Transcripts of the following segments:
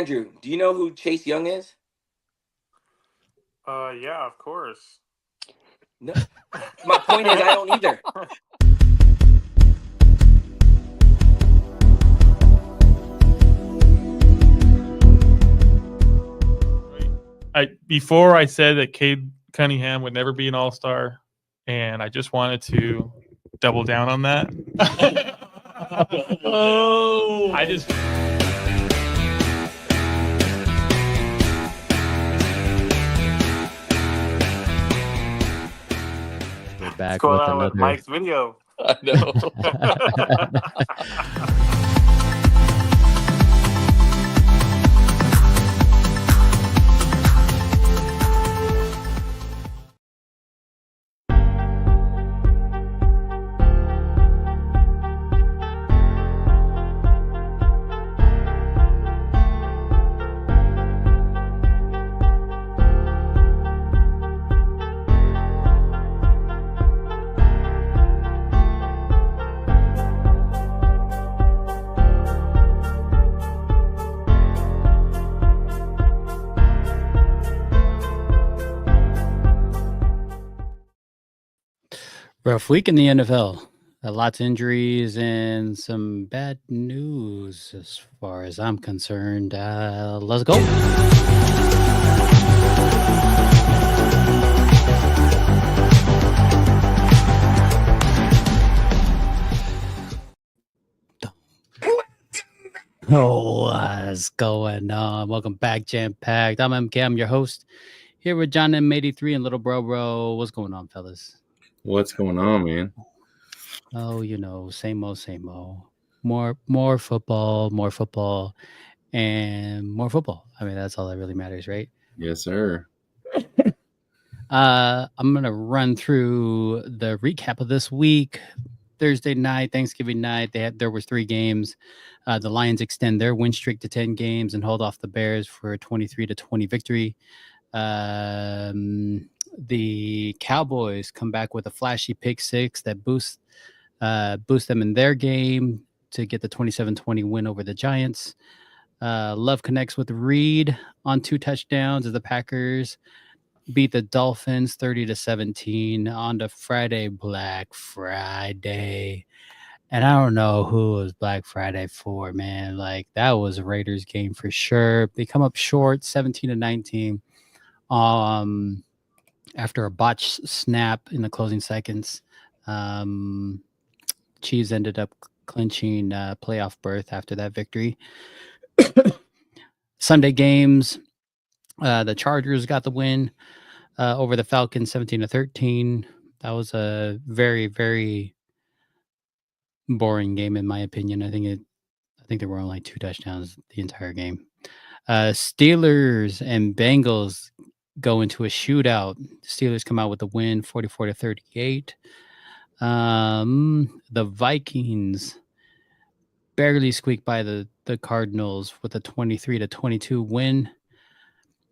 Andrew, do you know who Chase Young is? Yeah, of course. No. My point is, I don't either. Before I said that Cade Cunningham would never be an All-Star, and I just wanted to double down on that. Oh, I just. We're back What's going with on another with Mike's video? I know. rough week in the NFL. Lots of injuries and some bad news as far as I'm concerned. Let's go. Oh, what's going on? Welcome back, Jam Packed. I'm MK. I'm your host here with John M83 and Little Bro. What's going on, fellas? What's going on, man? Oh, same old, same old. More football, and more football. I mean, that's all that really matters, right? Yes, sir. I'm gonna run through the recap of this week. Thursday night, Thanksgiving night, there was 3 games. The Lions extend their win streak to 10 games and hold off the Bears for a 23-20 victory. The Cowboys come back with a flashy pick 6 that boost them in their game to get the 27-20 win over the Giants. Love connects with Reed on 2 touchdowns as the Packers beat the Dolphins 30-17 on the Black Friday. And I don't know who was Black Friday for, man. Like, that was a Raiders game for sure. They come up short 17-19 after a botched snap in the closing seconds. Chiefs ended up clinching playoff berth after that victory. Sunday games, the Chargers got the win over the Falcons 17-13. That was a very, very boring game in my opinion. I think there were only 2 touchdowns the entire game. Steelers and Bengals go into a shootout. Steelers come out with the win 44-38. The Vikings barely squeaked by the Cardinals with a 23-22 win,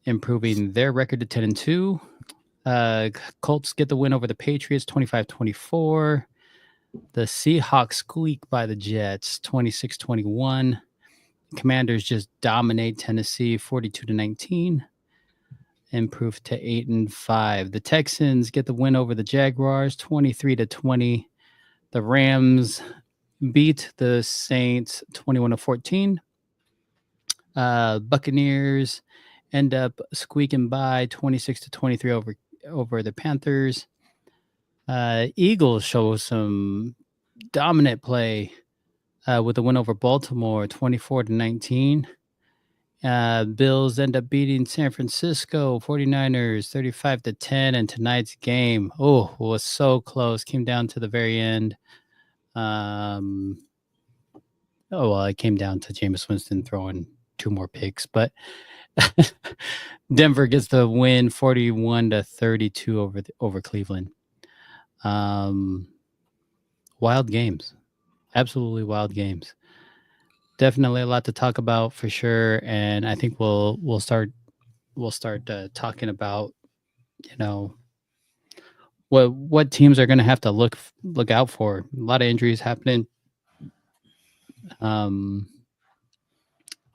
improving their record to 10-2. Colts get the win over the Patriots 25-24. The Seahawks squeak by the Jets 26-21. Commanders just dominate Tennessee 42-19. Improved to 8-5. The Texans get the win over the Jaguars 23-20. The Rams beat the Saints 21-14. Buccaneers end up squeaking by 26-23 over the Panthers. Eagles show some dominant play with a win over Baltimore 24-19. Bills end up beating San Francisco 49ers 35-10. And tonight's game, was so close. Came down to the very end. It came down to Jameis Winston throwing 2 more picks, but Denver gets the win 41-32 over Cleveland. Wild games, absolutely wild games. Definitely a lot to talk about for sure, and I think we'll start talking about what teams are going to have to look out for. A lot of injuries happening.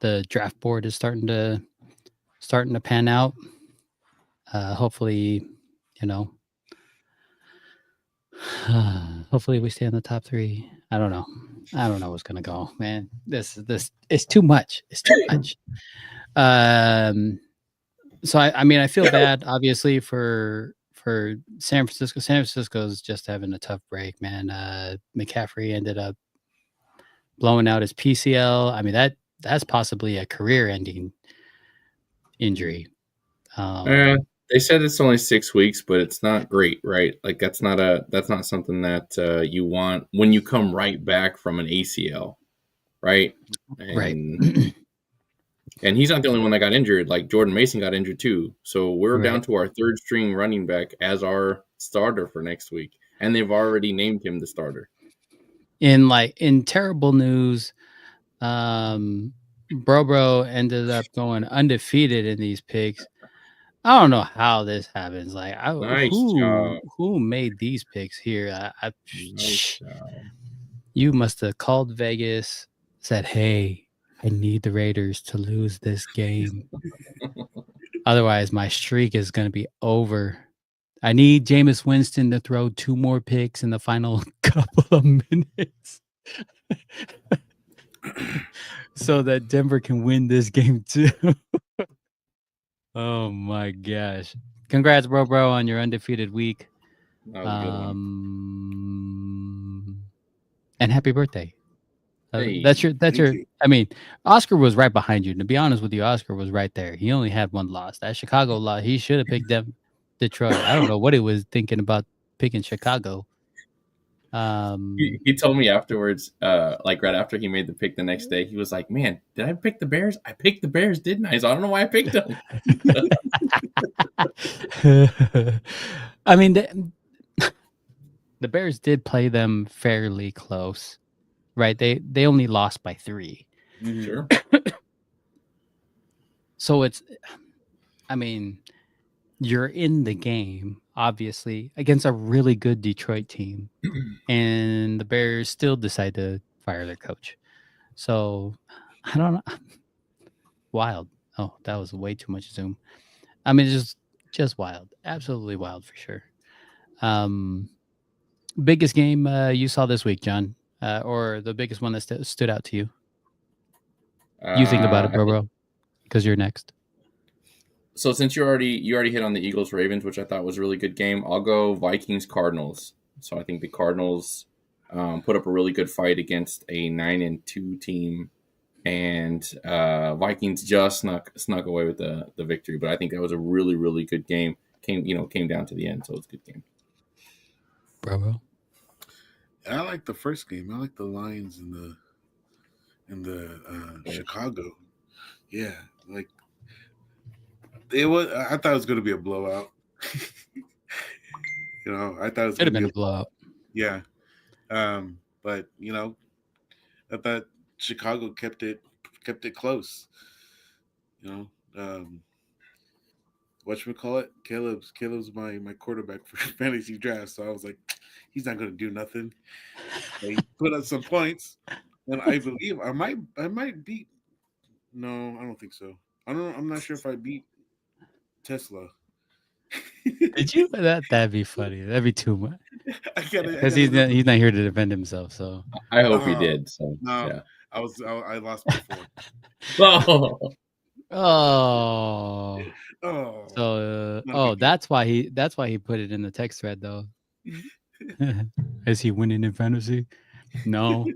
the draft board is starting to pan out. Hopefully, you know, hopefully we stay in the top 3. I don't know what's gonna go, man. This it's too much. It's too much. So I mean, I feel bad, obviously, for San Francisco. San Francisco's just having a tough break, man. McCaffrey ended up blowing out his PCL. I mean, that's possibly a career-ending injury. They said it's only 6 weeks, but it's not great, right? Like that's not something that you want when you come right back from an ACL, right? Right. And he's not the only one that got injured. Like Jordan Mason got injured too. So we're Right. down to our 3rd string running back as our starter for next week, and they've already named him the starter. In terrible news, Bro ended up going undefeated in these picks. I don't know how this happens. Like, Nice job. who made these picks here? Nice job. You must have called Vegas, said, "Hey, I need the Raiders to lose this game. Otherwise, my streak is going to be over. I need Jameis Winston to throw 2 more picks in the final couple of minutes so that Denver can win this game too." Oh my gosh. Congrats, bro, on your undefeated week. That was a good one. And happy birthday. Hey, That's your thank you. I mean, Oscar was right behind you. To be honest with you, Oscar was right there. He only had 1 loss. That Chicago loss, he should have picked them Detroit. I don't know what he was thinking about picking Chicago. He told me afterwards, like right after he made the pick the next day, he was like, "Man, did I pick the Bears? I picked the Bears, didn't I? So I don't know why I picked them." I mean, the Bears did play them fairly close, right? They only lost by 3. Sure. So it's, I mean, you're in the game, obviously, against a really good Detroit team, and the Bears still decide to fire their coach. So I don't know. Wild. Oh, that was way too much Zoom. I mean, just wild. Absolutely wild for sure. Biggest game you saw this week, John, or the biggest one that stood out to you? You think about it, bro, because you're next. So since you already hit on the Eagles Ravens, which I thought was a really good game, I'll go Vikings Cardinals. So I think the Cardinals put up a really good fight against a 9-2 team, and Vikings just snuck away with the victory. But I think that was a really, really good game. Came down to the end, so it was a good game. Bro. I like the first game. I like the Lions in the Chicago. Yeah, like it was. I thought it was going to be a blowout. I thought it was Could have gonna been be a blowout. Yeah, but I thought Chicago kept it close. Whatchamacallit? Caleb's my quarterback for fantasy draft, so I was like, he's not going to do nothing. He put up some points, and I believe I might beat. No, I don't think so. I'm not sure if I beat Tesla. Did you? That'd be funny. That'd be too much. Because he's look. not here to defend himself. So I hope he did. So No, yeah. I lost before. oh. Oh, So that's why he put it in the text thread though. Is he winning in fantasy? No.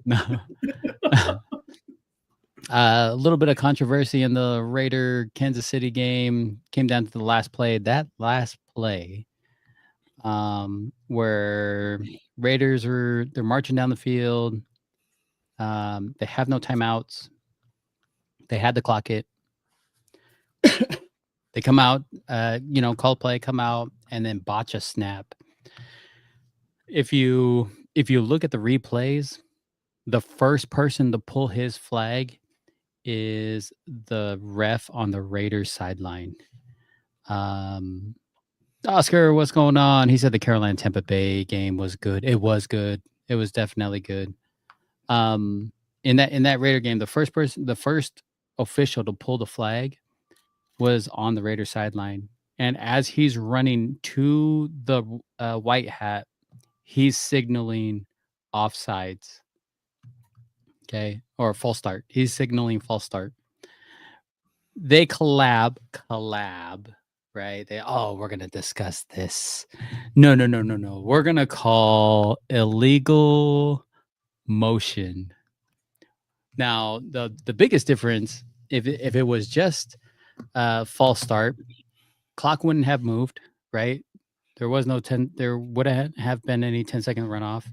A little bit of controversy in the Raider Kansas City game came down to the last play. That last play, where Raiders they're marching down the field. They have no timeouts. They had to clock it. They come out, call play, come out, and then botch a snap. If you look at the replays, the first person to pull his flag is the ref on the Raiders sideline. Oscar, what's going on? He said the Carolina Tampa Bay game was good. It was good. It was definitely good. In that Raider game, the first official to pull the flag was on the Raiders sideline. And as he's running to the white hat, he's signaling offsides. Okay. Or false start. He's signaling false start. They collab, right? We're going to discuss this. No. We're going to call illegal motion. Now, the biggest difference, if it was just false start, clock wouldn't have moved, right? There was no 10. There would have been any 10-second runoff,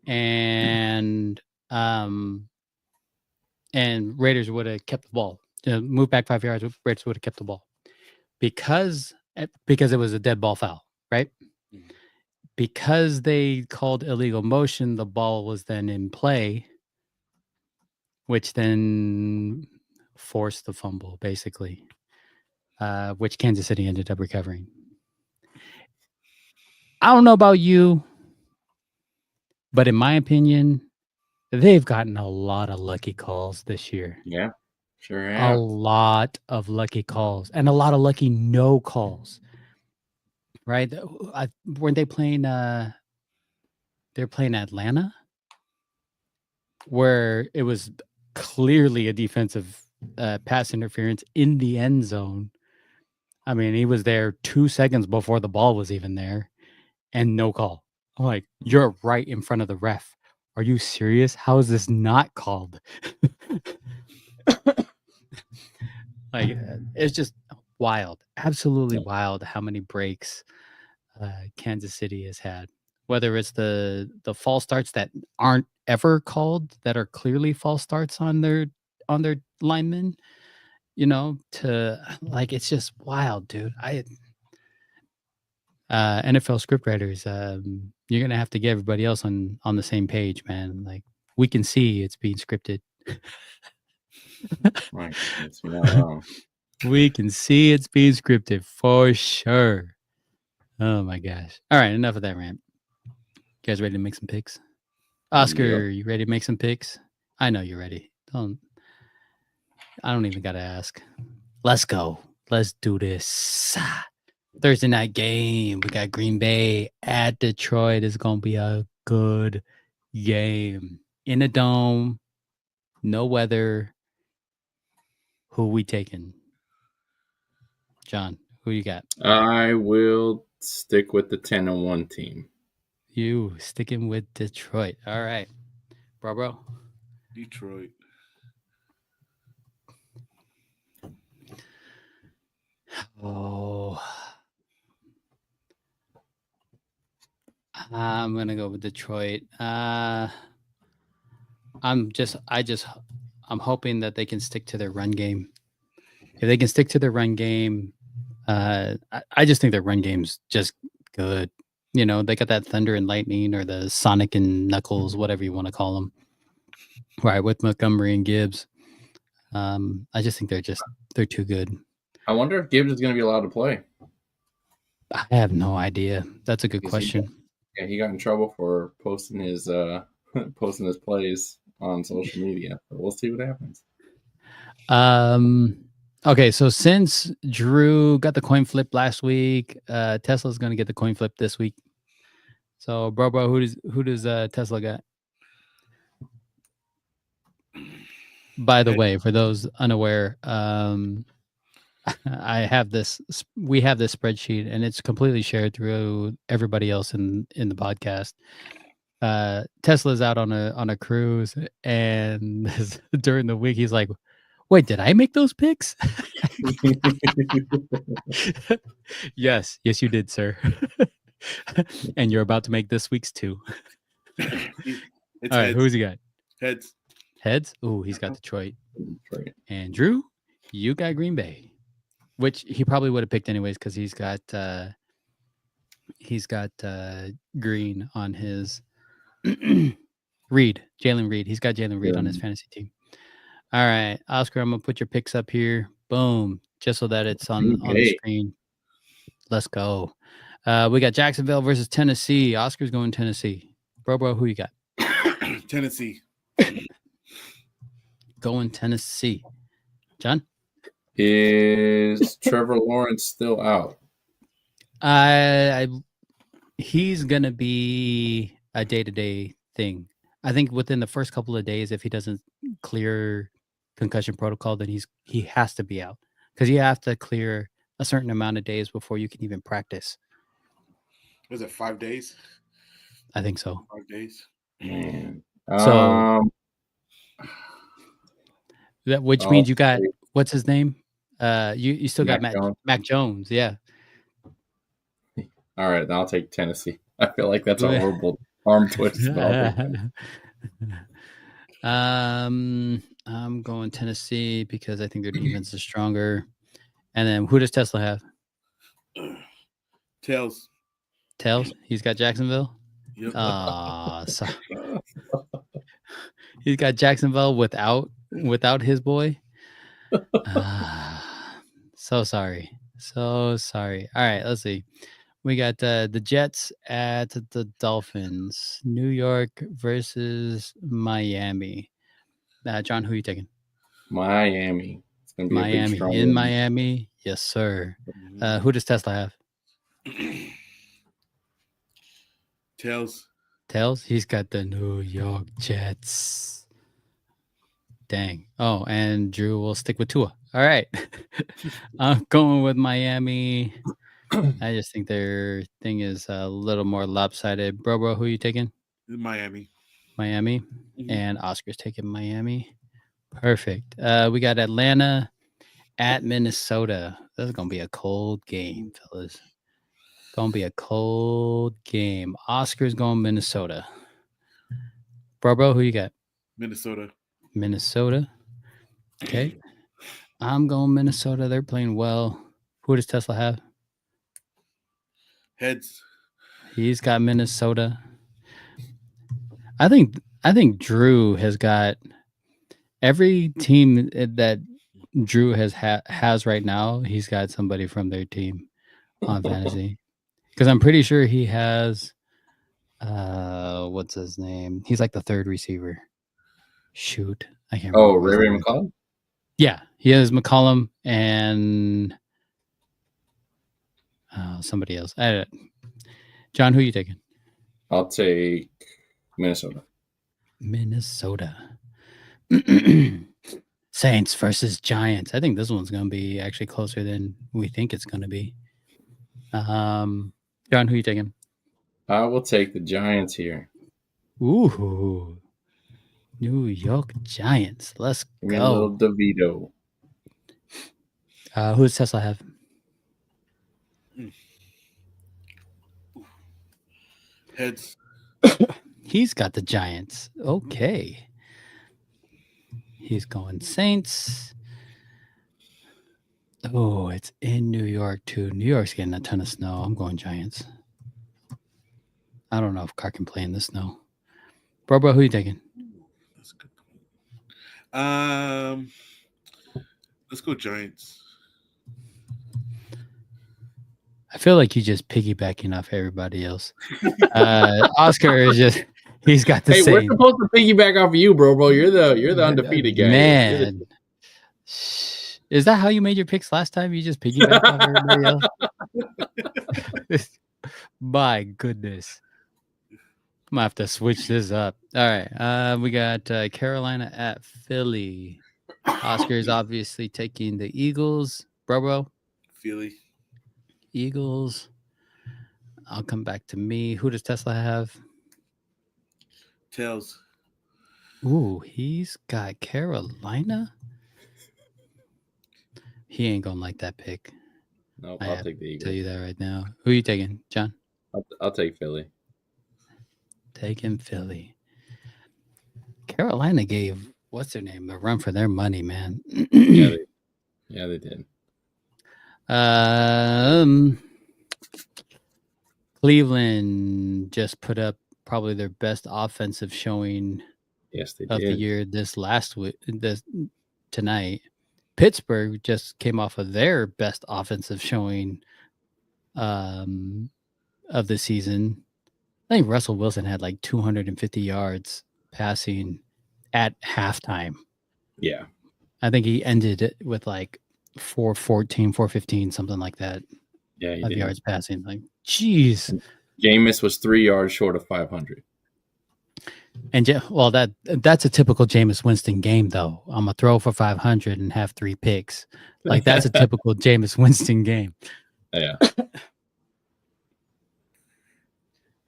and Raiders would have kept the ball. Moved back 5 yards. Raiders would have kept the ball because it was a dead ball foul, right? Because they called illegal motion, the ball was then in play, which then forced the fumble, basically, which Kansas City ended up recovering. I don't know about you, but in my opinion, they've gotten a lot of lucky calls this year. Yeah, sure A have. lot of lucky calls and a lot of lucky no calls. Right? Weren't they playing? They're playing Atlanta, where it was clearly a defensive pass interference in the end zone. I mean, he was there 2 seconds before the ball was even there, and no call. I'm like, you're right in front of the ref. Are you serious? How is this not called? Like, it's just wild, absolutely wild how many breaks Kansas City has had. Whether it's the false starts that aren't ever called, that are clearly false starts on their linemen, to like, it's just wild, dude. NFL scriptwriters, you're gonna have to get everybody else on the same page, man. Like, we can see it's being scripted. Right. That's not wrong. We can see it's being scripted for sure. Oh my gosh. All right, enough of that rant. You guys ready to make some picks? Oscar, You ready to make some picks? I know you're ready. I don't even gotta ask. Let's go. Let's do this. Thursday night game. We got Green Bay at Detroit. It's gonna be a good game. In a dome. No weather. Who we taking? John, who you got? I will stick with the 10-1 team. You sticking with Detroit. All right. Bro. Detroit. Oh. I'm going to go with Detroit. I'm hoping that they can stick to their run game. If they can stick to their run game, I just think their run game's just good. They got that thunder and lightning, or the Sonic and Knuckles, whatever you want to call them. Right, with Montgomery and Gibbs. I just think they're too good. I wonder if Gibbs is going to be allowed to play. I have no idea. That's a good question. He got in trouble for posting his plays on social media. So we'll see what happens. Okay, so since Drew got the coin flip last week, Tesla's going to get the coin flip this week. So, bro, who does Tesla got? By the way, for those unaware, we have this spreadsheet, and it's completely shared through everybody else in the podcast. Tesla's out on a cruise, and during the week he's like, wait, did I make those picks? Yes, you did, sir. And you're about to make this week's too. All right, who's he got? Heads? Ooh, he's got Detroit. And Drew, you got Green Bay, which he probably would have picked anyways because he's got Green on his Jalen Reed. He's got Jalen Reed on his fantasy team. All right, Oscar, I'm gonna put your picks up here. Boom, just so that it's on the screen. Let's go. We got Jacksonville versus Tennessee. Oscar's going Tennessee. Bro, who you got? Tennessee. Going Tennessee. John? Is Trevor Lawrence still out? He's gonna be a day-to-day thing. I think within the first couple of days, if he doesn't clear concussion protocol, then he has to be out because you have to clear a certain amount of days before you can even practice. Was it 5 days? I think so. 5 days. Man. So which means you got say what's his name? You still got Mac Jones. Mac Jones, yeah. All right, I'll take Tennessee. I feel like that's a horrible arm twist. But I'll take Tennessee. I'm going Tennessee because I think their defense is stronger. And then who does Tesla have? Tails. Tails? He's got Jacksonville? Yep. Sorry. He's got Jacksonville without his boy. So sorry. So sorry. All right, let's see. We got the Jets at the Dolphins. New York versus Miami. John, who are you taking? Miami. It's gonna be a big, Miami. strong In win. Miami. Yes, sir. Who does Tesla have? Tails. Tails? He's got the New York Jets. Dang. Oh, and Drew will stick with Tua. All right. I'm going with Miami. I just think their thing is a little more lopsided. Bro, who are you taking? Miami. Miami. And Oscar's taking Miami. Perfect. We got Atlanta at Minnesota. This is going to be a cold game, fellas. Going to be a cold game. Oscar's going Minnesota. Bro, who you got? Minnesota. Minnesota. Okay. I'm going Minnesota. They're playing well. Who does Tesla have? Heads. He's got Minnesota. I think Drew has got every team that Drew has right now. He's got somebody from their team on fantasy because I'm pretty sure he has. What's his name? He's like the third receiver. Shoot, I can't remember. Oh, Ray McCollum? Yeah, he has McCollum and somebody else. John, who are you taking? I'll take Minnesota. Minnesota. Saints versus Giants. I think this one's going to be actually closer than we think it's going to be. John, who are you taking? I will take the Giants here. Ooh. New York Giants. Let's Give me a little go. DeVito. Who does Tesla have? Heads. He's got the Giants. Okay. He's going Saints. Oh, it's in New York too. New York's getting a ton of snow. I'm going Giants. I don't know if Carr can play in the snow. Bro, who you taking? That's good. Let's go Giants. I feel like you just piggybacking off everybody else. Oscar is just he's got the Hey, same. we're supposed to piggyback off of you, bro. You're the undefeated guy. Man. Is that how you made your picks last time? You just piggyback off everybody else? My goodness. I'm gonna have to switch this up. All right. We got Carolina at Philly. Oscar is obviously taking the Eagles. Bro. Philly. Eagles. I'll come back to me. Who does Tesla have? Tails. Ooh, he's got Carolina. He ain't gonna like that pick. Nope, I I'll have take the to Eagles. tell you that right now. Who are you taking, John? I'll take Philly. Taking Philly. Carolina gave what's their name a run for their money, man. Yeah, they did. Cleveland just put up probably their best offensive showing Yes, they of did. the year tonight. Pittsburgh just came off of their best offensive showing of the season. I think Russell Wilson had like 250 yards passing at halftime. Yeah. I think he ended it with like 414, 415, something like that Yeah, he of did. yards passing. Like, jeez. Jameis was 3 yards short of 500. And well, that's a typical Jameis Winston game, though. I'm gonna throw for 500 and have 3 picks. Like that's a typical Jameis Winston game. Yeah.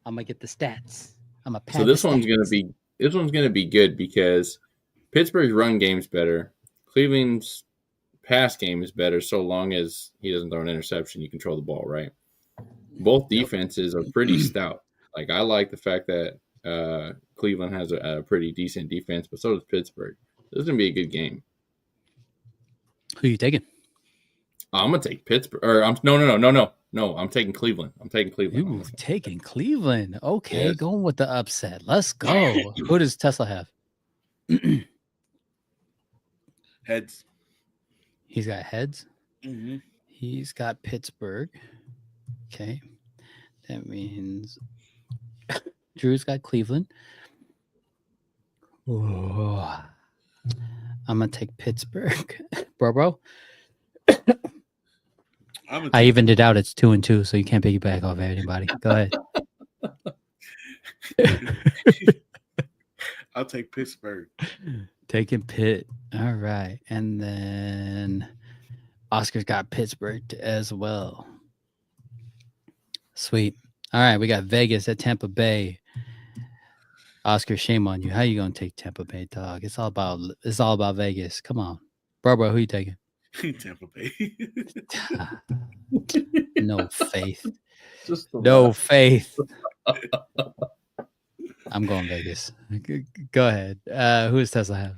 I'm gonna get the stats. I'm gonna pad So this the one's gonna be good because Pittsburgh's run game's better. Cleveland's pass game is better so long as he doesn't throw an interception. You control the ball, right? Both defenses are pretty stout. Like I like the fact that Cleveland has a pretty decent defense, but so does Pittsburgh. This is gonna be a good game. Who you taking? I'm gonna take Pittsburgh. Or no. I'm taking Cleveland. I'm taking Cleveland. on Ooh, this one. taking Cleveland. Okay, Yes. going with the upset. Let's go. Who does Tesla have? Heads. He's got heads. Mm-hmm. He's got Pittsburgh. Okay. That means Drew's got Cleveland. Ooh. I'm going to take Pittsburgh. Bro. I evened it out. It's 2-2, so you can't piggyback off anybody. Go ahead. I'll take Pittsburgh. Taking Pitt. All right. And then Oscar's got Pittsburgh as well. Sweet. All right. We got Vegas at Tampa Bay. Oscar, shame on you. How you gonna take Tampa Bay, dog? It's all about Vegas. Come on. Bro, who you taking? Tampa Bay. No faith. Just the No laugh. faith. I'm going Vegas. Go ahead. Who does Tesla have?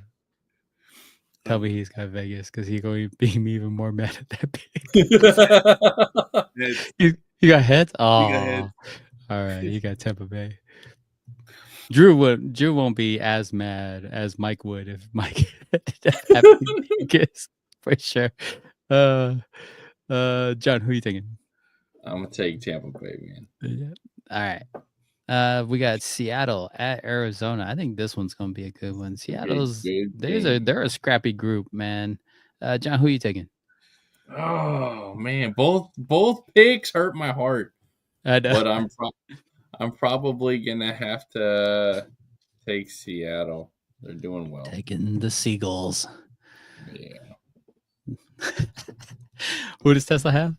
Tell me he's got Vegas because he's going to be me even more mad at that pick. Heads. You got heads? Oh, got heads. All right. You got Tampa Bay. Drew won't be as mad as Mike would if Mike had Vegas for sure. John, who are you thinking? I'm gonna take Tampa Bay, man. Yeah. All right. We got Seattle at Arizona. I think this one's gonna be a good one. Seattle's they're a scrappy group, man. John, who are you taking? Oh man, both picks hurt my heart, but I'm probably gonna have to take Seattle. They're doing well. Taking the Seagulls. Yeah. Who does Tesla have?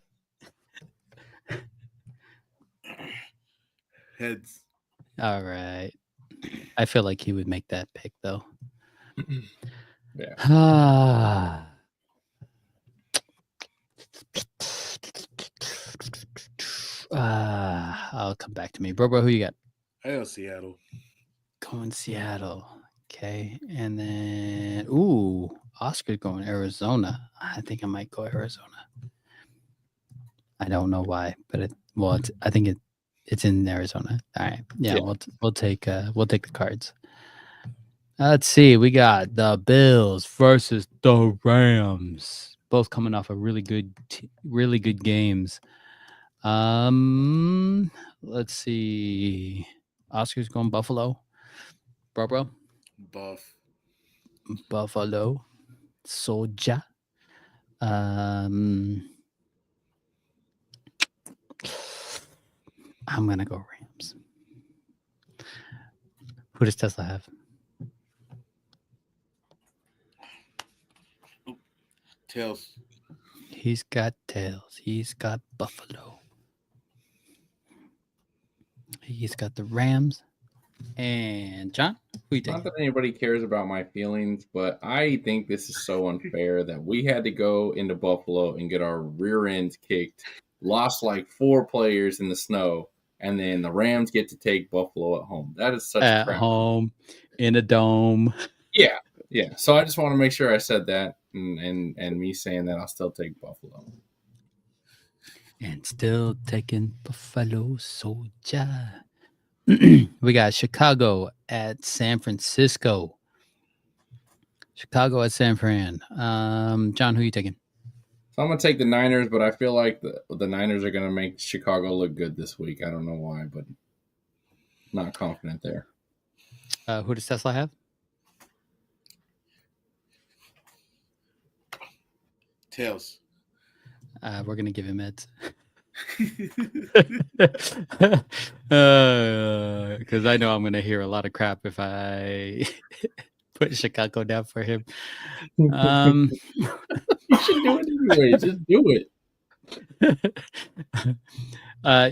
Heads. All right. I feel like he would make that pick though. Yeah. I'll come back to me. Bro, who you got? I got Seattle. Going Seattle. Okay. And then Oscar going Arizona. I think I might go Arizona. I don't know why, but I think it's in Arizona. All right. Yeah. We'll take the Cards. Let's see. We got the Bills versus the Rams. Both coming off of really good games. Let's see. Oscar's going Buffalo. Bro. Buffalo. Soldier. I'm gonna go Rams. Who does Tesla have? Tails. He's got Tails. He's got Buffalo. He's got the Rams. And John, who you taking? Not that anybody cares about my feelings, but I think this is so unfair that we had to go into Buffalo and get our rear ends kicked, lost like 4 players in the snow, and then the Rams get to take Buffalo at home. That is such at crap. Home in a dome. Yeah. So I just want to make sure I said that, and me saying that I'll still take Buffalo. And still taking Buffalo Soldier. We got Chicago at San Francisco. Chicago at San Fran. John, who are you taking? So I'm going to take the Niners, but I feel like the Niners are going to make Chicago look good this week. I don't know why, but not confident there. Who does Tesla have? Tails. We're gonna give him Eds. Because I know I'm gonna hear a lot of crap if I put Chicago down for him. You should do it anyway. Just do it.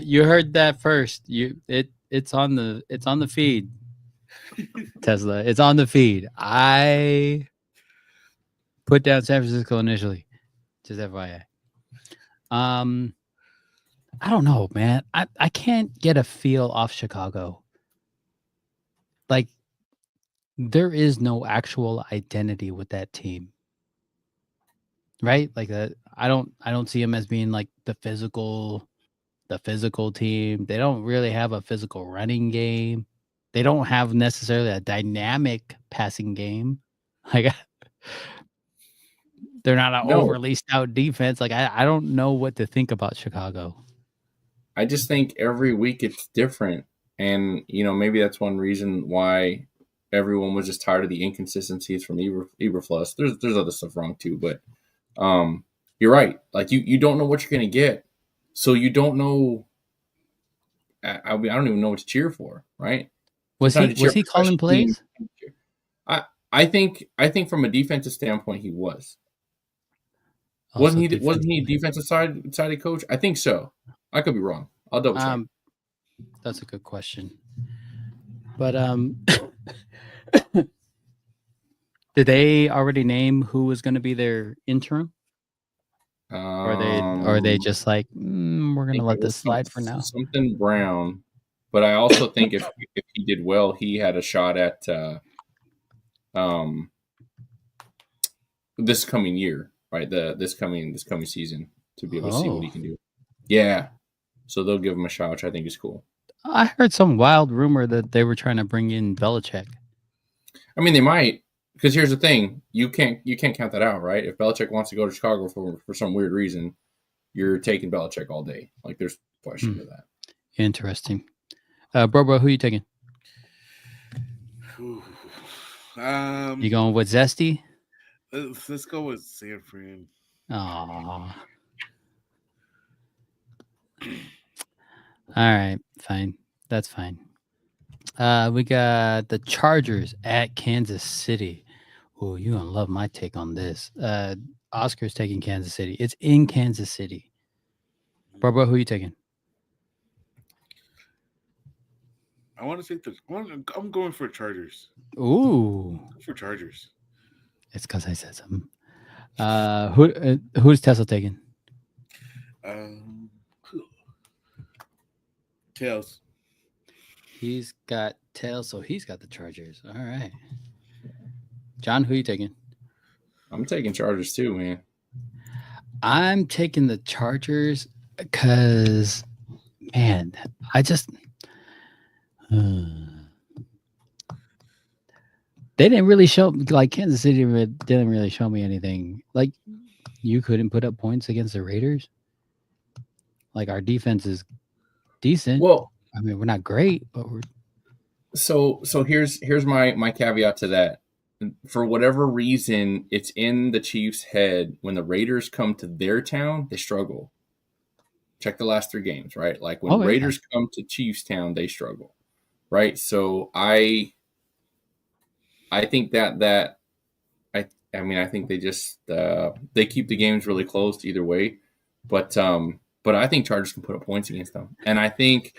You heard that first. It's on the feed. Tesla. It's on the feed. I put down San Francisco initially. Just FYI. I don't know, man. I can't get a feel off Chicago. Like, there is no actual identity with that team. Right? Like I don't see them as being like the physical team. They don't really have a physical running game. They don't have necessarily a dynamic passing game. Like, they're not an overly stout defense. Like, I don't know what to think about Chicago. I just think every week it's different. And, maybe that's one reason why everyone was just tired of the inconsistencies from Eberflus. There's other stuff wrong too, but you're right. Like, you don't know what you're going to get. So you don't know. I don't even know what to cheer for, right? Was he calling plays? I think from a defensive standpoint, he was. Wasn't he defensive sided coach? I think so. I could be wrong. I'll double check. That's a good question. But did they already name who was going to be their interim? Or are they just like, we're going to let this slide for now? Something Brown. But I also think if he did well, he had a shot at this coming year, right? This coming season to be able to see what he can do. Yeah. So they'll give him a shot, which I think is cool. I heard some wild rumor that they were trying to bring in Belichick. I mean, they might, because here's the thing: you can't count that out, right? If Belichick wants to go to Chicago for some weird reason, you're taking Belichick all day. Like, there's no question to that. Interesting. Bro, who are you taking? You going with Zesty? Let's go with San Fran. Aww. All right, fine. That's fine. We got the Chargers at Kansas City. Oh, you're gonna love my take on this. Oscar's taking Kansas City. It's in Kansas City. Barbara, who are you taking? I want to take I'm going for Chargers. Ooh, for Chargers. It's because I said something. Who's Tesla taking? Tails. He's got Tails, so he's got the Chargers. All right. John, who are you taking? I'm taking Chargers too, man. I'm taking the Chargers because, man, I just they didn't really show, like, Kansas City didn't really show me anything. Like, you couldn't put up points against the Raiders. Like, our defense is decent. Well, I mean, we're not great, but we're. So here's my caveat to that. For whatever reason, it's in the Chiefs' head when the Raiders come to their town, they struggle. Check the last 3 games, right? Like, when Raiders come to Chiefs town, they struggle, right? So I think that I mean, I think they just they keep the games really close either way, but I think Chargers can put up points against them, and I think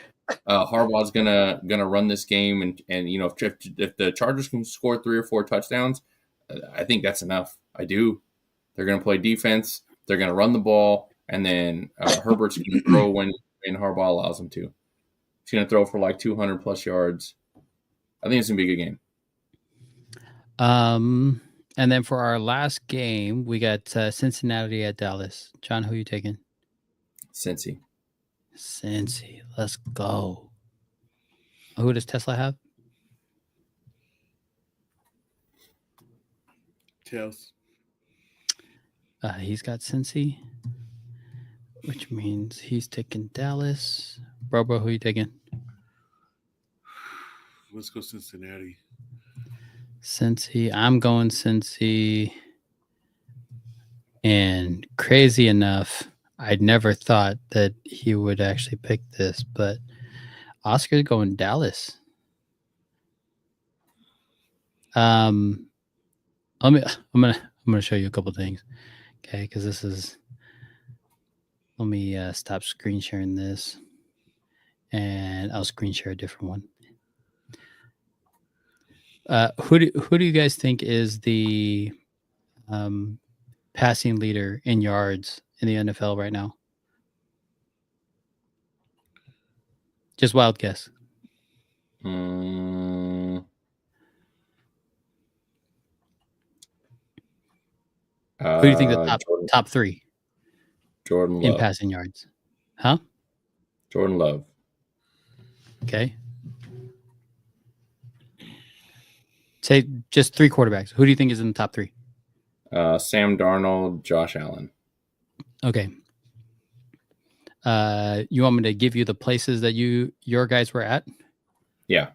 Harbaugh's gonna run this game, and if the Chargers can score 3 or 4 touchdowns, I think that's enough. I do. They're gonna play defense. They're gonna run the ball, and then Herbert's gonna throw when Harbaugh allows him to. He's gonna throw for like 200 plus yards. I think it's gonna be a good game. And then for our last game, we got Cincinnati at Dallas. John, who are you taking? Cincy. Let's go. Who does Tesla have? Tails. He's got Cincy, which means he's taking Dallas. Bro, who are you taking? Let's go Cincinnati. Cincy. I'm going Cincy And crazy enough, I'd never thought that he would actually pick this, but Oscar's going Dallas. I'm gonna show you a couple things, okay? Because this is. Let me stop screen sharing this, and I'll screen share a different one. Who do you guys think is the passing leader in yards in the NFL right now? Just wild guess. Who do you think the top three Jordan Love. in passing yards? Huh? Jordan Love. Okay. Say just three quarterbacks. Who do you think is in the top three? Sam Darnold, Josh Allen. Okay. You want me to give you the places that your guys were at? Yeah.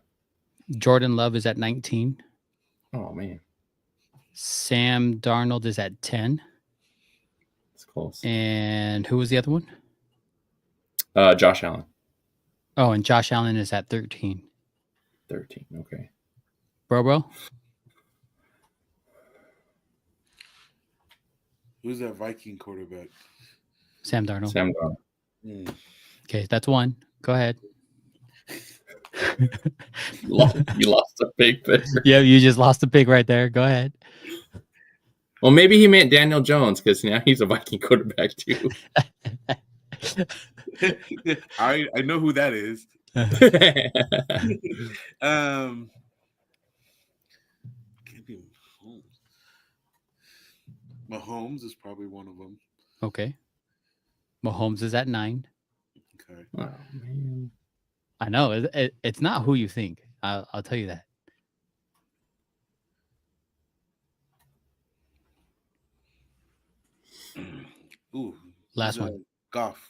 Jordan Love is at 19. Oh, man. Sam Darnold is at 10. It's close. And who was the other one? Josh Allen. Oh, and Josh Allen is at 13. 13, okay. Bro. Who's that Viking quarterback? Sam Darnold. Sam Darnold. Okay, that's one. Go ahead. You lost a pick there. Yeah, you just lost a pick right there. Go ahead. Well, maybe he meant Daniel Jones because now he's a Viking quarterback too. I know who that is. Mahomes is probably one of them. Okay. Mahomes is at 9. Okay. Oh, man. I know. It's not who you think. I'll tell you that. Ooh. Last one. Goff.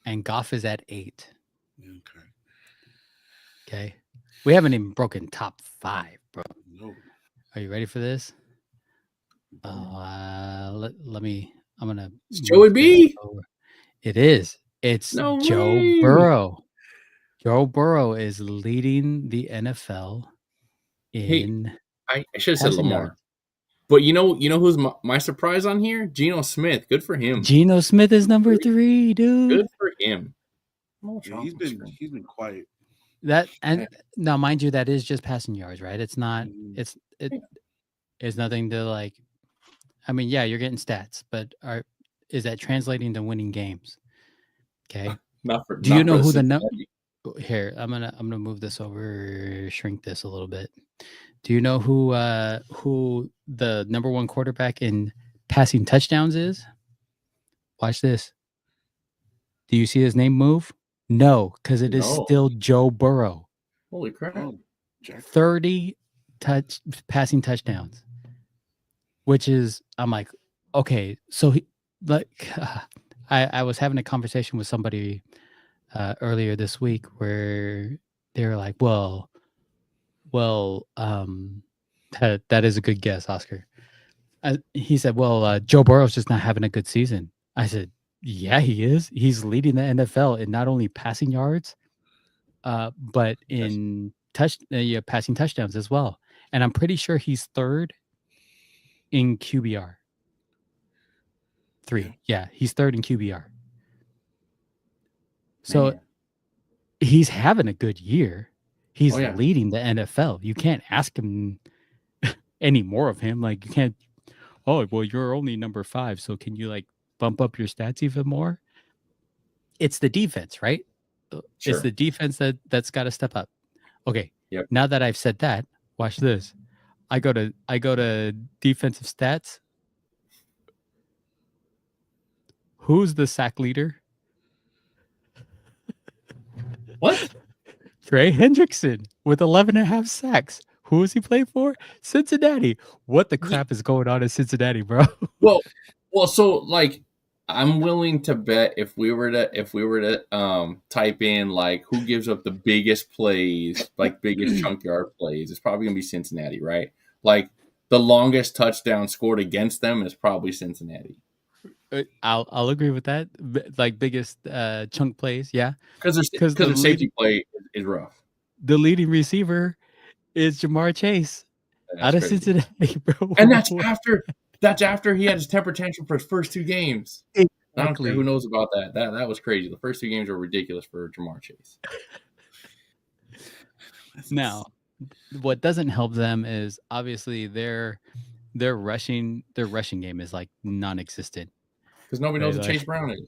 And Goff is at 8. Okay. Okay. We haven't even broken top 5, bro. No. Are you ready for this? Let me. I'm gonna. It's Joey B. It is. It's No Joe way. Burrow. Joe Burrow is leading the NFL in. I should have said passing Lamar. yards. But you know who's my surprise on here? Geno Smith. Good for him. Geno Smith is number 3, dude. Good for him. Yeah, he's been quiet. That and now, mind you, that is just passing yards, right? It's not. It's nothing to like. I mean, yeah, you're getting stats, but is that translating to winning games? Okay. Do you know who the number? Here, I'm gonna move this over, shrink this a little bit. Do you know who the number 1 quarterback in passing touchdowns is? Watch this. Do you see his name move? No, because it is still Joe Burrow. Holy crap! 30 passing touchdowns, which is I'm like, okay, so I was having a conversation with somebody earlier this week where they were like, well, that is a good guess, Oscar. He said, well, Joe Burrow's just not having a good season. I said, yeah, he is. He's leading the NFL in not only passing yards, but in passing touchdowns as well. And I'm pretty sure he's 3rd in QBR. 3. Yeah, he's 3rd in QBR. So he's having a good year. He's leading the NFL. You can't ask him any more of him. Like, you can't, oh, well, you're only number 5, so can you like bump up your stats even more? It's the defense, right? Sure. It's the defense that's got to step up. Okay. Yep. Now that I've said that, watch this. I go to defensive stats. Who's the sack leader? What? Trey Hendrickson with 11.5 sacks. Who does he play for? Cincinnati. What the crap is going on in Cincinnati, bro? Well, so like, I'm willing to bet if we were to type in like who gives up the biggest plays, like biggest chunk yard plays, it's probably gonna be Cincinnati, right? Like the longest touchdown scored against them is probably Cincinnati. I'll agree with that. Like biggest chunk plays, yeah. Because their safety play is rough. The leading receiver is Jamar Chase out of crazy. Cincinnati, bro. And that's after he had his temper tantrum for his first 2 games. Exactly. I don't care who knows about that. That was crazy. The first 2 games were ridiculous for Jamar Chase. Now, what doesn't help them is obviously their rushing game is like non-existent. Because nobody knows who Chase Brown is.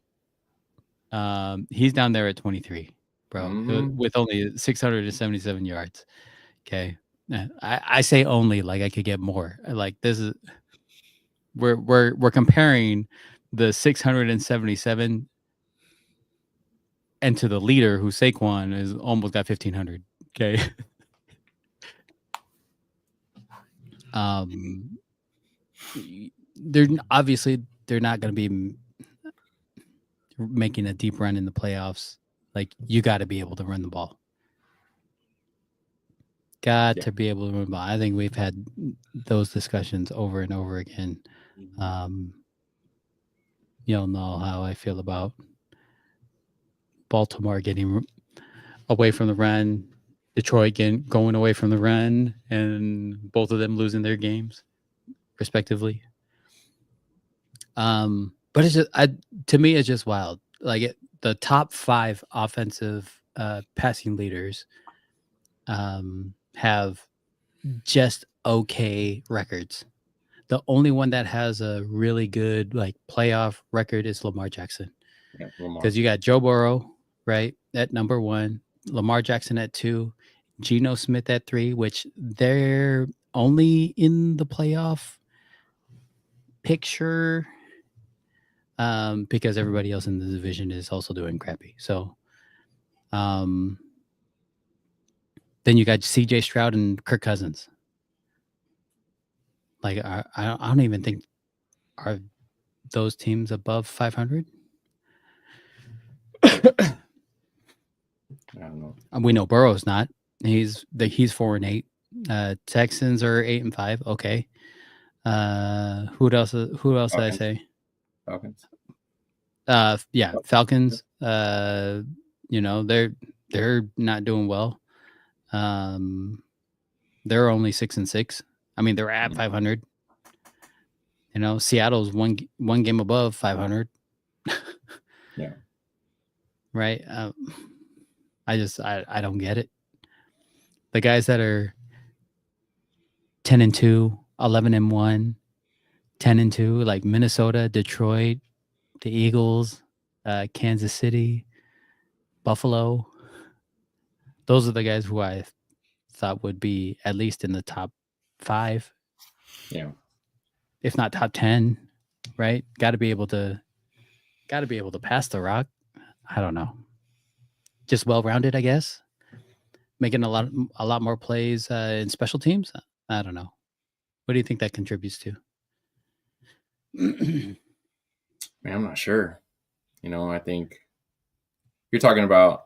He's down there at 23, bro, with only 677 yards. Okay, I say only, like I could get more. Like this is we're comparing the 677 and to the leader, who Saquon is almost got 1,500. Okay. They're not going to be making a deep run in the playoffs. Like, you got to be able to run the ball. To be able to run the ball. I think we've had those discussions over and over again. You'll know how I feel about Baltimore getting away from the run, Detroit going away from the run, and both of them losing their games respectively. But it's just, to me, it's just wild. Like the top 5 offensive passing leaders have just okay records. The only one that has a really good like playoff record is Lamar Jackson. Yeah, because you got Joe Burrow, right, at number 1, Lamar Jackson at 2, Geno Smith at 3, which they're only in the playoff picture because everybody else in the division is also doing crappy. So then you got CJ Stroud and Kirk Cousins. Like, I don't even think, are those teams above 500? I don't know. We know Burrow's not. He's 4-8. Texans are 8-5. Okay. Who else Falcons. Did I say? Falcons. Yeah, Falcons. They're not doing well. They're only 6-6. I mean, they're at 500. Seattle's one game above 500. Yeah. Right. I don't get it. The guys that are 10-2, 11-1, 10-2, like Minnesota, Detroit, the Eagles, Kansas City, Buffalo. Those are the guys who I thought would be at least in the top 5. Yeah. If not top 10, right? Got to be able to pass the rock. I don't know. Just well-rounded, I guess. Making a lot more plays in special teams. I don't know. What do you think that contributes to? Man, I'm not sure. I think you're talking about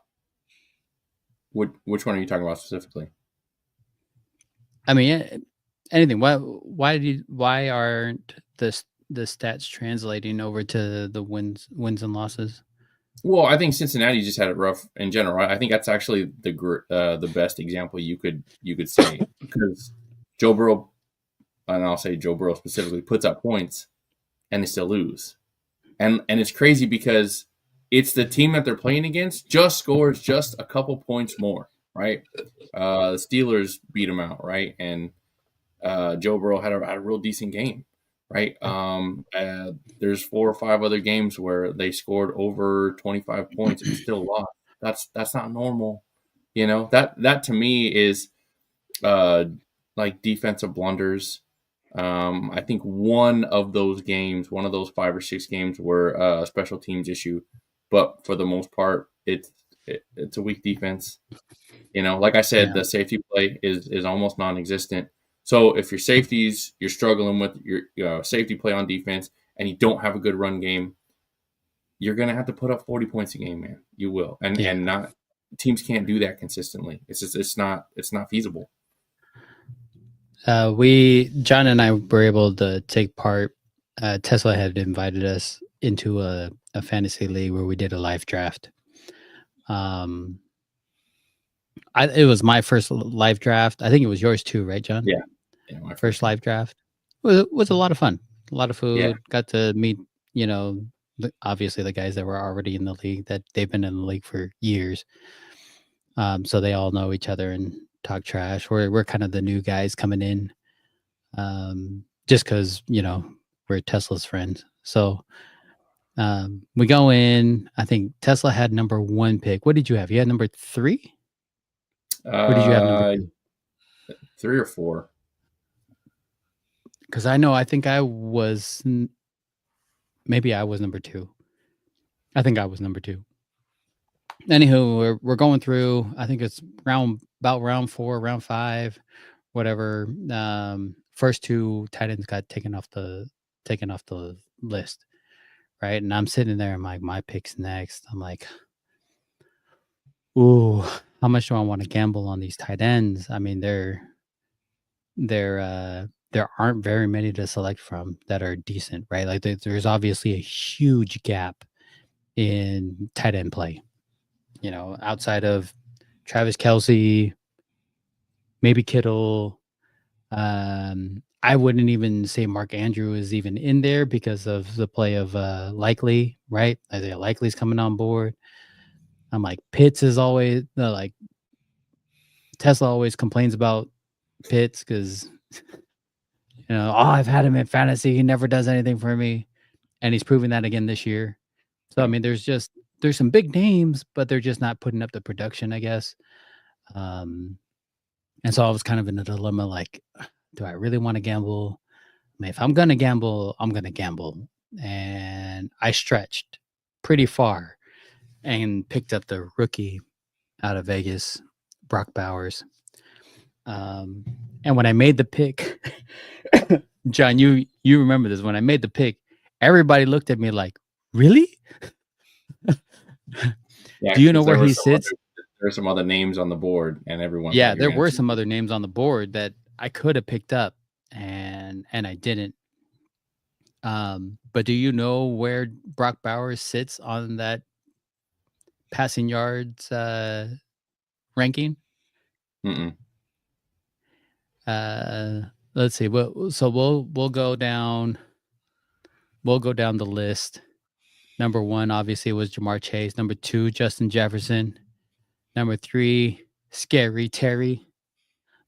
which one are you talking about specifically? I mean, anything. Why aren't the stats translating over to the wins and losses? Well, I think Cincinnati just had it rough in general. I think that's actually the best example you could say, because Joe Burrow, and I'll say Joe Burrow specifically, puts up points and they still lose, and it's crazy because it's the team that they're playing against just scores just a couple points more, right? The Steelers beat them out, right? And Joe Burrow had a real decent game, right? There's 4 or 5 other games where they scored over 25 points and still lost. That's not normal, That to me is like defensive blunders. I think one of those 5 or 6 games were a special teams issue, but for the most part, it's a weak defense. Like I said, the safety play is almost non-existent. So if your safeties, you're struggling with your safety play on defense, and you don't have a good run game, you're gonna have to put up 40 points a game, man. You will, and not teams can't do that consistently. It's not feasible. John and I were able to take part. Tesla had invited us into a fantasy league where we did a live draft. It was my first live draft. I think it was yours too, right, John? Yeah. My First live draft. It was a lot of fun. A lot of food. Yeah. Got to meet, obviously the guys that were already in the league, that they've been in the league for years. So they all know each other and talk trash. We're kind of the new guys coming in, just because we're Tesla's friends. So we go in. I think Tesla had number 1 pick. What did you have? You had number 3. What did you have number 2? 3 or 4. Because I think I was, maybe I was number 2. I think I was number 2. Anywho, we're going through. I think it's about round 4, round 5, whatever. First 2 tight ends got taken off the list, right? And I'm sitting there. I'm like, my pick's next. I'm like, ooh, how much do I want to gamble on these tight ends? I mean, there aren't very many to select from that are decent, right? Like there's obviously a huge gap in tight end play. Outside of Travis Kelce, maybe Kittle. I wouldn't even say Mark Andrew is even in there because of the play of Likely, right? Isaiah Likely's coming on board. I'm like, Pitts is always like, Tesla always complains about Pitts because I've had him in fantasy. He never does anything for me, and he's proving that again this year. So I mean, there's some big names, but they're just not putting up the production, I guess. And so I was kind of in a dilemma, like, do I really want to gamble? I mean, if I'm going to gamble, I'm going to gamble. And I stretched pretty far and picked up the rookie out of Vegas, Brock Bowers. And when I made the pick, John, you remember this. When I made the pick, everybody looked at me like, really? Yeah, do you know where he sits? There are some other names on the board, and everyone. Yeah, there were some other names on the board that I could have picked up, and I didn't. But do you know where Brock Bowers sits on that passing yards ranking? Mm-mm. Let's see. So we'll go down. We'll go down the list. Number 1, obviously, was Jamar Chase. Number 2, Justin Jefferson. Number 3, Scary Terry.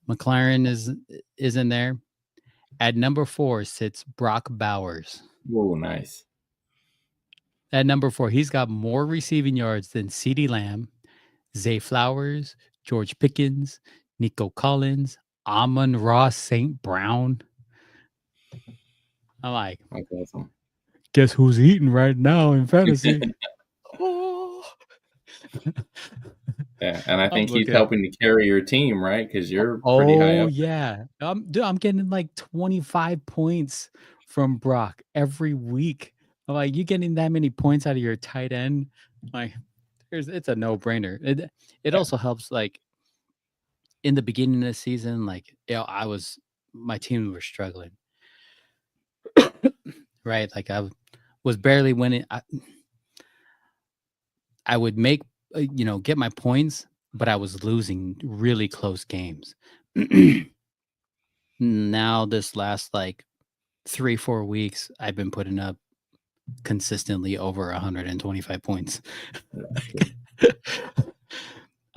McLaren is in there. At number 4 sits Brock Bowers. Oh, nice. At number 4, he's got more receiving yards than CeeDee Lamb, Zay Flowers, George Pickens, Nico Collins, Amon-Ra St. Brown. I'm like, that's awesome. Guess who's eating right now in fantasy? Yeah, and I think he's helping to carry your team, right? Because you're pretty high up. Oh, yeah. Dude, I'm getting like 25 points from Brock every week. I'm like, you getting that many points out of your tight end? Like, it's a no-brainer. It also helps, like, in the beginning of the season, like, my team were struggling. Right? Like, I was barely winning. I would make, get my points, but I was losing really close games. Now, this last, like, 3-4 weeks, I've been putting up consistently over 125 points.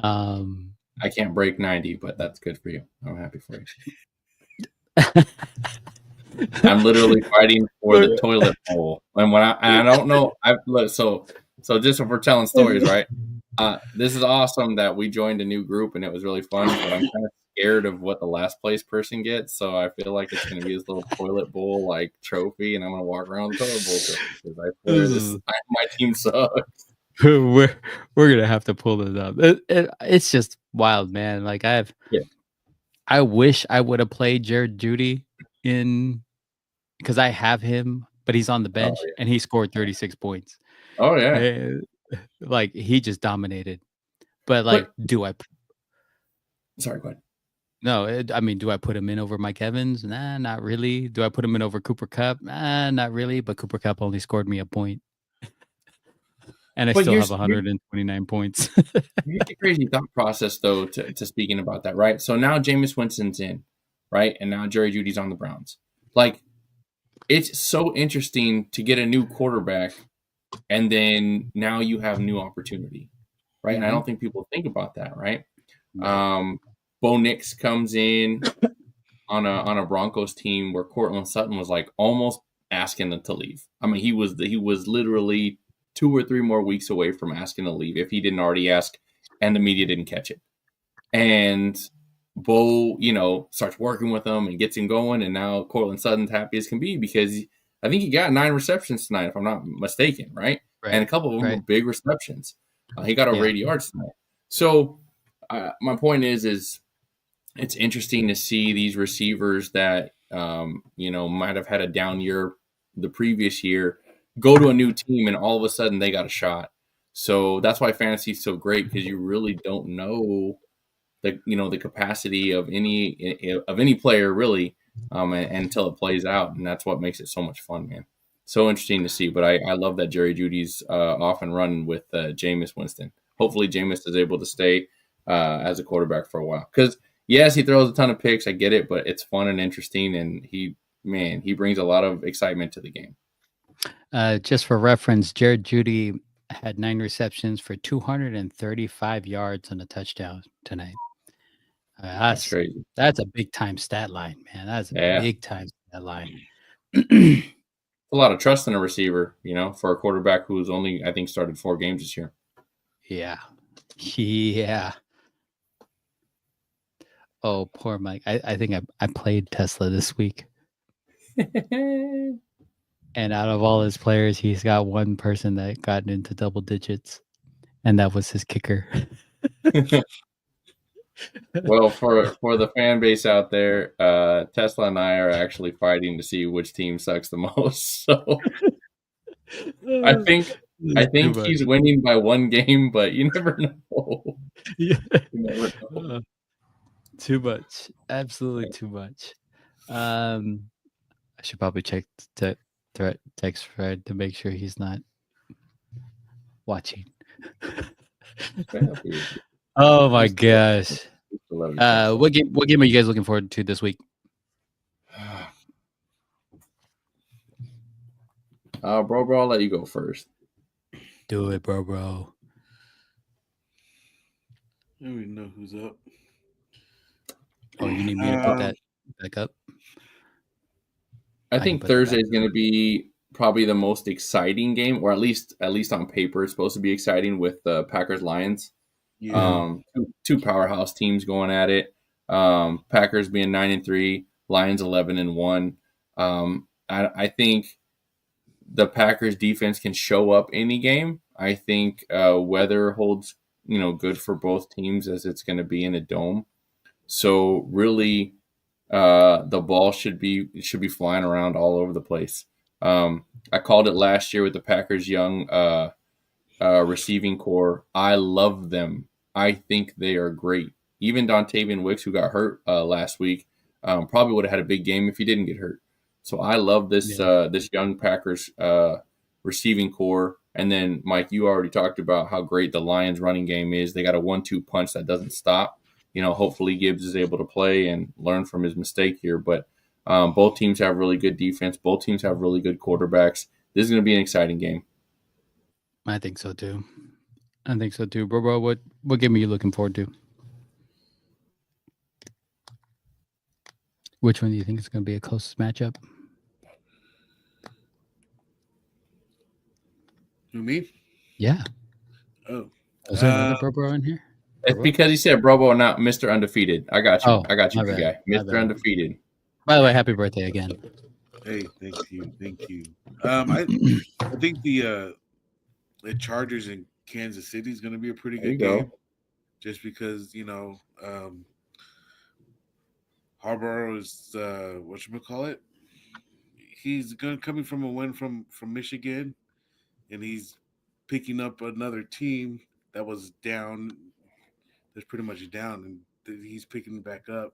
I can't break 90, but that's good for you. I'm happy for you. I'm literally fighting for the toilet bowl, and I don't know. So just if we're telling stories, right? This is awesome that we joined a new group and it was really fun. But I'm kind of scared of what the last place person gets, so I feel like it's going to be this little toilet bowl like trophy, and I'm going to walk around the toilet bowl because my team sucks. We're gonna have to pull this up. It's just wild, man. Like I wish I would have played Jared Judy because I have him, but he's on the bench and he scored 36 points. Oh yeah, like he just dominated. But like, Sorry, go ahead. No, I mean, do I put him in over Mike Evans? Nah, not really. Do I put him in over Cooper Cup? Nah, not really. But Cooper Cup only scored me a point, and I But still have here's 129 points. here's the crazy thought process, though, to speaking about that, right? So now Jameis Winston's in, right? And now Jerry Judy's on the Browns. Like, it's so interesting to get a new quarterback, and then now you have new opportunity, right? And I Mhm. don't think people think about that, right? No. Bo Nix comes in on a Broncos team where Cortland Sutton was like almost asking them to leave. I mean, he was literally 2 or 3 more weeks away from asking to leave if he didn't already ask, and the media didn't catch it. And Bo, starts working with him and gets him going, and now Cortland Sutton's happy as can be because I think he got 9 receptions tonight, if I'm not mistaken, right? And a couple of them were big receptions. He got over 80 yards tonight. So my point is it's interesting to see these receivers that might have had a down year the previous year go to a new team, and all of a sudden they got a shot. So that's why fantasy is so great, because you really don't know the capacity of any player really, until it plays out, and that's what makes it so much fun, man. So interesting to see. But I love that Jerry Judy's off and running with Jameis Winston. Hopefully, Jameis is able to stay as a quarterback for a while, because yes, he throws a ton of picks. I get it, but it's fun and interesting, and he brings a lot of excitement to the game. Just for reference, Jared Judy had 9 receptions for 235 yards and a touchdown tonight. That's crazy. That's a big time stat line, man. That's a big time stat line. A lot of trust in a receiver, for a quarterback who's only, I think, started 4 games this year. Yeah. Oh, poor Mike. I think I played Tesla this week. And out of all his players, he's got one person that got into double digits, and that was his kicker. Well, for the fan base out there, Tesla and I are actually fighting to see which team sucks the most. So I think he's winning by 1 game, but you never know. Yeah. You never know. Too much. Absolutely too much. I should probably check text thread to make sure he's not watching. Oh my gosh. What game are you guys looking forward to this week? Bro, I'll let you go first. Do it, bro. I don't even know who's up. Oh, you need me to put that back up? I think Thursday is going to be probably the most exciting game, or at least on paper, it's supposed to be exciting with the Packers Lions. Yeah. Two powerhouse teams going at it. Packers being 9-3, Lions 11-1. I think the Packers defense can show up any game. I think weather holds good for both teams, as it's going to be in a dome. So really, the ball should be flying around all over the place. I called it last year with the Packers' young receiving core. I love them. I think they are great. Even Dontavian Wicks, who got hurt last week, probably would have had a big game if he didn't get hurt. So I love this this young Packers receiving core. And then, Mike, you already talked about how great the Lions running game is. They got a 1-2 punch that doesn't stop. Hopefully Gibbs is able to play and learn from his mistake here. But both teams have really good defense. Both teams have really good quarterbacks. This is going to be an exciting game. I think so too. Bro, what game are you looking forward to? Which one do you think is going to be a closest matchup? Who, me? Yeah. Oh. Is there another bro in here? It's because he said Brobo, not Mr. Undefeated. I got you. Oh, I got you, big bad, guy. Mr. Undefeated. By the way, happy birthday again. Hey, thank you. I think the Chargers in Kansas City is going to be a pretty good game. Just because Harbaugh is whatchamacallit. He's coming from a win from Michigan, and he's picking up another team that was down. That's pretty much down, and he's picking it back up.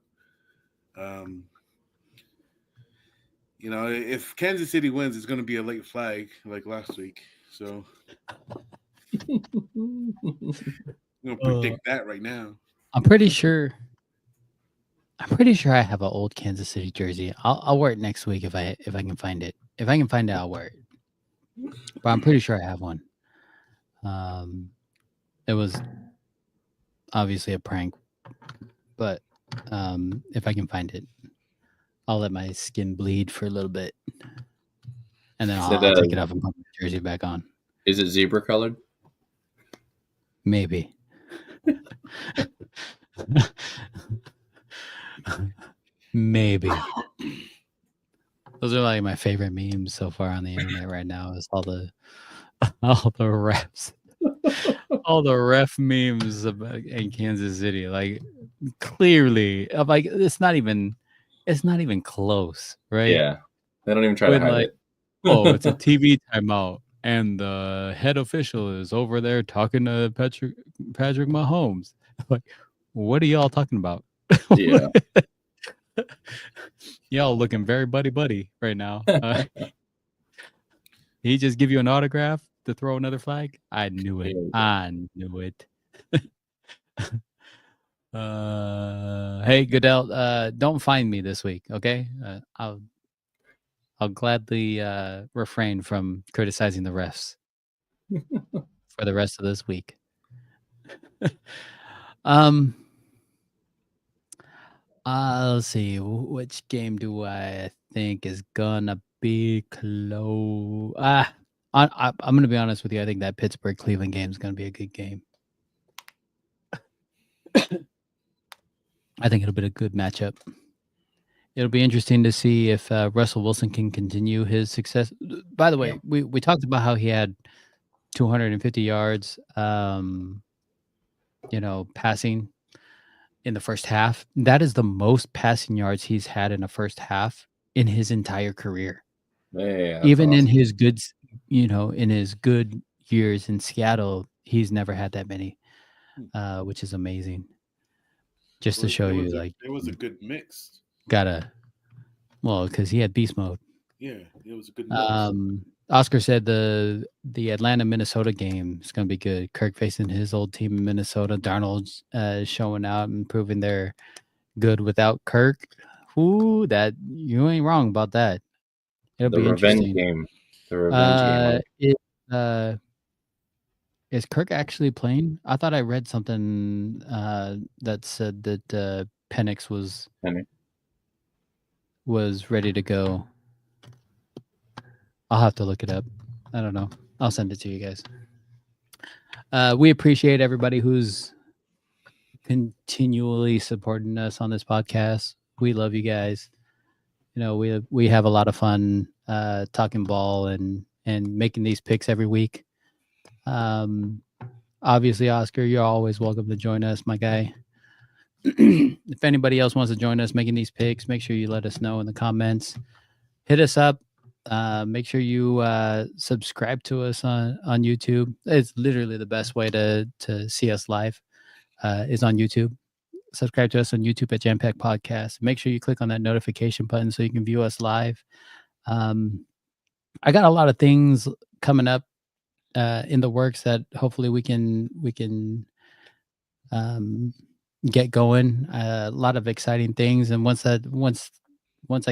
Um, if Kansas City wins, it's going to be a late flag like last week. So I'm going to predict that right now. I'm pretty sure I have an old Kansas City jersey. I'll wear it next week if I can find it. If I can find it, I'll wear it. But I'm pretty sure I have one. It was obviously a prank, but if I can find it, I'll let my skin bleed for a little bit, and then I'll take it off and put my jersey back on. Is it zebra colored? Maybe. Maybe. Those are like my favorite memes so far on the internet right now. Is all the refs, all the ref memes in Kansas City. Like clearly, I'm like it's not even close, right? Yeah, they don't even try to hide it. Oh, it's a TV timeout, and the head official is over there talking to Patrick Mahomes. Like, what are y'all talking about? Yeah. Y'all looking very buddy right now. He just give you an autograph to throw another flag? I knew it. I knew it. Hey, Goodell, don't find me this week, okay? I'll gladly refrain from criticizing the refs for the rest of this week. Let's see. Which game do I think is gonna be close? I'm gonna be honest with you. I think that Pittsburgh Cleveland game is gonna be a good game. I think it'll be a good matchup. It'll be interesting to see if Russell Wilson can continue his success. By the way, we talked about how he had 250 yards, passing in the first half. That is the most passing yards he's had in a first half in his entire career. Yeah, even awesome. in his good, in his good years in Seattle, he's never had that many, which is amazing. Just to show you, like, it was a good mix. Because he had beast mode. Yeah, it was a good mix. Oscar said the Atlanta Minnesota game is going to be good. Kirk facing his old team in Minnesota. Darnold's showing out and proving they're good without Kirk. Ooh, that you ain't wrong about that. It'll be interesting. Game. The revenge game. Is Kirk actually playing? I thought I read something that said that Penix was ready to go. I'll have to look it up. I don't know. I'll send it to you guys. We appreciate everybody who's continually supporting us on this podcast. We love you guys. We have a lot of fun talking ball and making these picks every week. Obviously, Oscar, you're always welcome to join us, my guy. If anybody else wants to join us making these picks, make sure you let us know in the comments. Hit us up. Make sure you subscribe to us on YouTube. It's literally the best way to see us live is on YouTube. Subscribe to us on YouTube at JAMM Podcast. Make sure you click on that notification button so you can view us live. I got a lot of things coming up in the works that hopefully we can get going. A lot of exciting things, and once I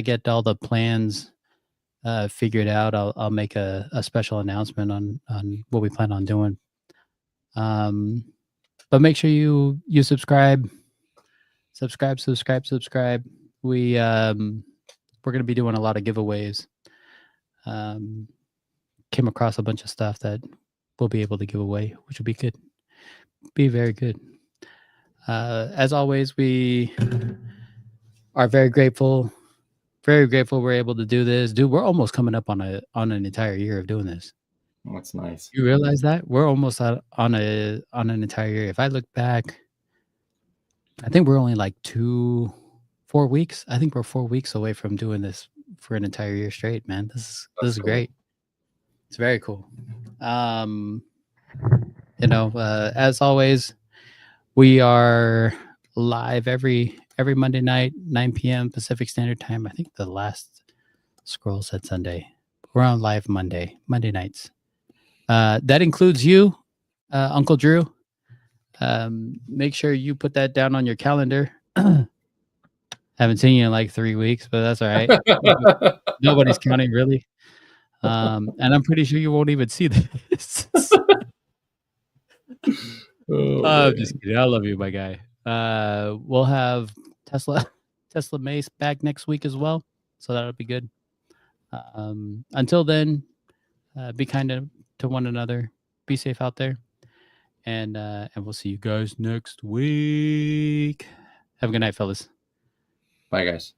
get all the plans figured out, I'll make a special announcement on what we plan on doing. But make sure you subscribe. We we're gonna be doing a lot of giveaways. Came across a bunch of stuff that we'll be able to give away, which will be good. Be very good. As always, we are very grateful we're able to do this. Dude, we're almost coming up on an entire year of doing this. That's nice. You realize that? We're almost on an entire year. If I look back, I think we're only like 4 weeks. I think we're 4 weeks away from doing this for an entire year straight, man. This is cool. Great. It's very cool. As always, we are live every every Monday night, 9 p.m. Pacific Standard Time. I think the last scroll said Sunday. We're on live Monday nights. That includes you, Uncle Drew. Make sure you put that down on your calendar. Haven't seen you in like 3 weeks, but that's all right. Nobody's counting really. And I'm pretty sure you won't even see this. Just kidding. I love you, my guy. We'll have Tesla Mace back next week as well, so that'll be good. Until then, be kind to one another. Be safe out there, and we'll see you guys next week. Have a good night, fellas. Bye, guys.